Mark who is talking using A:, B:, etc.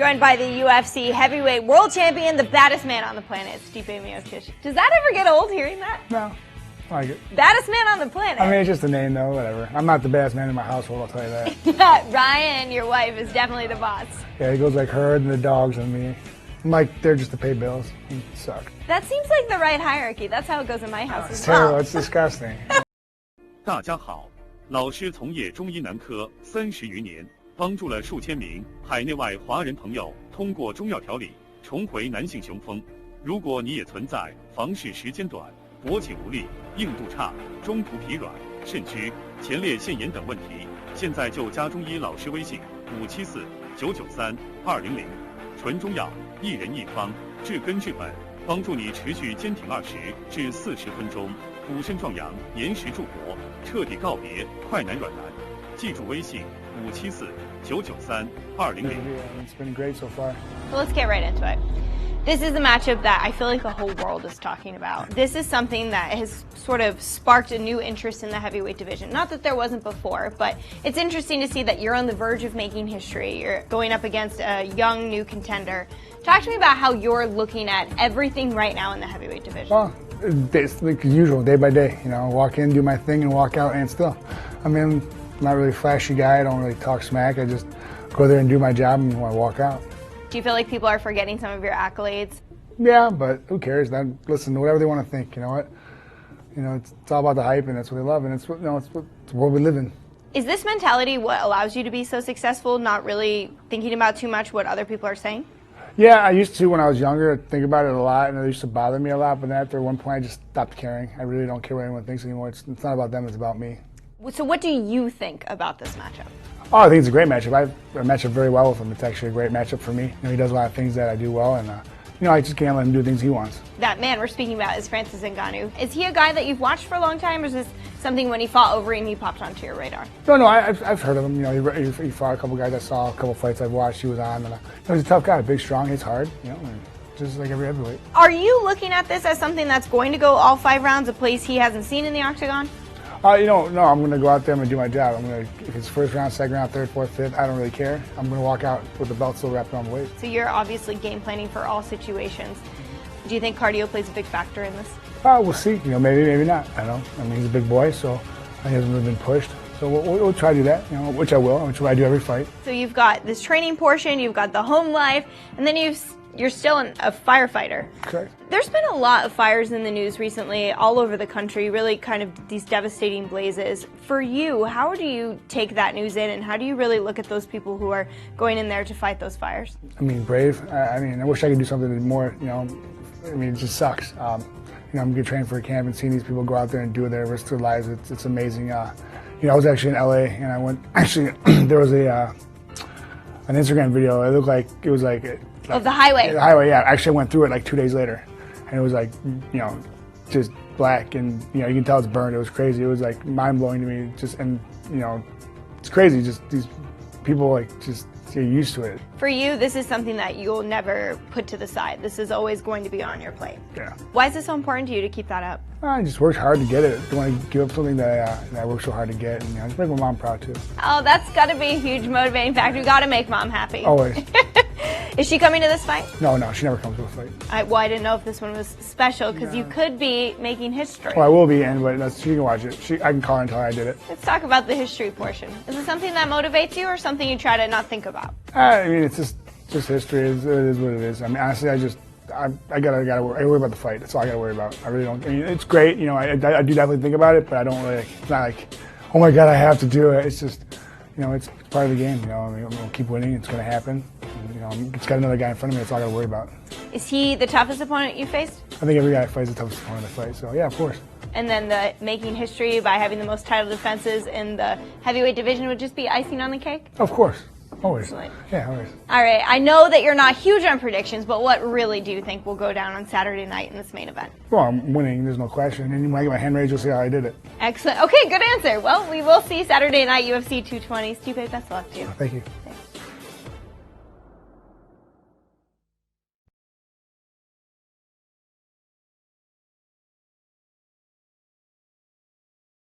A: joined by the UFC heavyweight world champion, the baddest man on the planet, Stipe Miocic. Does that ever get old hearing that?
B: No, I like it.
A: Baddest man on the planet.
B: I mean, it's just a name, though. Whatever. I'm not the baddest man in my household. I'll tell you that.
A: Ryan, your wife, is definitely the boss.
B: Yeah, he goes like her and the dogs and me. I'm like there just to pay bills. You suck.
A: That seems like the right hierarchy. That's how it goes in my house
B: It's
A: as well.
B: terrible. It's disgusting.
C: 大家好，老师从业中医男科30余年，帮助了数千名海内外华人朋友通过中药调理重回男性雄风。如果你也存在房事时间短、勃起无力、硬度差、中途疲软、肾虚、前列腺炎等问题，现在就加中医老师微信574-993-200，纯中药，一人一方，治根治本，帮助你持续坚挺20至40分钟，补肾壮阳，延时助勃，彻底告别快男软男。记住微信574-993-200。
B: It's been great so far.
A: So let's get right into it. This is a matchup that I feel like the whole world is talking about. This is something that has sort of sparked a new interest in the heavyweight division. Not that there wasn't before, but it's interesting to see that you're on the verge of making history. You're going up against a young new contender. Talk to me about how you're looking at everything right now in the heavyweight division.
B: Well, it's like usual, day by day. You know, walk in, do my thing, and walk out, and still. I mean, I'm not really a flashy guy. I don't really talk smack. I just go there and do my job and I walk out.
A: Do you feel like people are forgetting some of your accolades?
B: Yeah, but who cares? Then listen to whatever they want to think. You know what? You know, it's all about the hype, and that's what they love, and it's what it's the world we live in.
A: Is this mentality what allows you to be so successful, not really thinking about too much what other people are saying?
B: Yeah, I used to when I was younger think about it a lot, and it used to bother me a lot. But then after one point, I just stopped caring. I really don't care what anyone thinks anymore. It's not about them; it's about me.
A: So what do you think about this matchup?
B: Oh, I think it's a great matchup. I match up very well with him. It's actually a great matchup for me. You know, he does a lot of things that I do well, and you know, I just can't let him do things he wants.
A: That man we're speaking about is Francis Ngannou. Is he a guy that you've watched for a long time, or is this something when he fought over and he popped onto your radar?
B: No, I've heard of him. You know, he fought a couple guys I saw, a couple fights I've watched. He was on, and you know, he's a tough guy, big, strong, hits hard. You know, and just like every heavyweight.
A: Are you looking at this as something that's going to go all 5 rounds, a place he hasn't seen in the octagon?
B: You know, no, I'm going to go out there and do my job. If it's first round, second round, third, fourth, fifth, I don't really care. I'm going to walk out with the belt still wrapped around my waist.
A: So you're obviously game planning for all situations. Do you think cardio plays a big factor in this?
B: We'll see. You know, maybe not. I don't know. I mean, he's a big boy, so he hasn't really been pushed. So we'll try to do that, you know, which I will, which I do every fight.
A: So you've got this training portion, you've got the home life, and then you're still a firefighter.
B: Correct.
A: There's been a lot of fires in the news recently all over the country, really kind of these devastating blazes. For you, how do you take that news in, and how do you really look at those people who are going in there to fight those fires?
B: I mean, brave. I mean, I wish I could do something more, you know, I mean, it just sucks. You know, I'm good training for a camp and seeing these people go out there and do their risk their lives, it's amazing. You know, I was actually in LA and I went, actually, there was an Instagram video. It looked like, it was like
A: Of the highway.
B: The highway, yeah. Actually, I went through it like 2 days later. And it was like, you know, just black and, you know, you can tell it's burned. It was crazy. It was like mind-blowing to me. Just, and, you know, it's crazy. Just these people like just get used to it.
A: For you, this is something that you'll never put to the side. This is always going to be on your plate.
B: Yeah.
A: Why is it so important to you to keep that up?
B: I just worked hard to get it. Don't want to give up something that I worked so hard to get. And, you know, just make my mom proud too.
A: Oh, that's got to be a huge motivating factor. You got to make mom happy.
B: Always.
A: Is she coming to this fight?
B: No, she never comes to a fight.
A: Well, I didn't know if this one was special because you could be making history.
B: Well, I will be, but she can watch it. I can call her and tell her I did it.
A: Let's talk about the history portion. Is it something that motivates you or something you try to not think about?
B: I mean, it's just history. It is what it is. I mean, honestly, I gotta worry about the fight. That's all I gotta worry about. I really don't. I mean, it's great. You know, I do definitely think about it, but I don't really. It's not like, oh my God, I have to do it. It's just, you know, it's part of the game. You know, I mean, we'll keep winning. It's gonna happen. And, you know, it's got another guy in front of me. That's all I gotta worry about.
A: Is he the toughest opponent you faced?
B: I think every guy fights the toughest opponent I fight. So yeah, of course.
A: And then the making history by having the most title defenses in the heavyweight division would just be icing on the cake?
B: Of course. Always.
A: Excellent.
B: Yeah, always.
A: All right. I know that you're not huge on predictions, but what really do you think will go down on Saturday night in this main event?
B: Well, I'm winning. There's no question. And when I get my hand raised, you'll see how I did it.
A: Excellent. Okay, good answer. Well, we will see Saturday night UFC 220. Stipe, best of luck to you.
B: Thank you.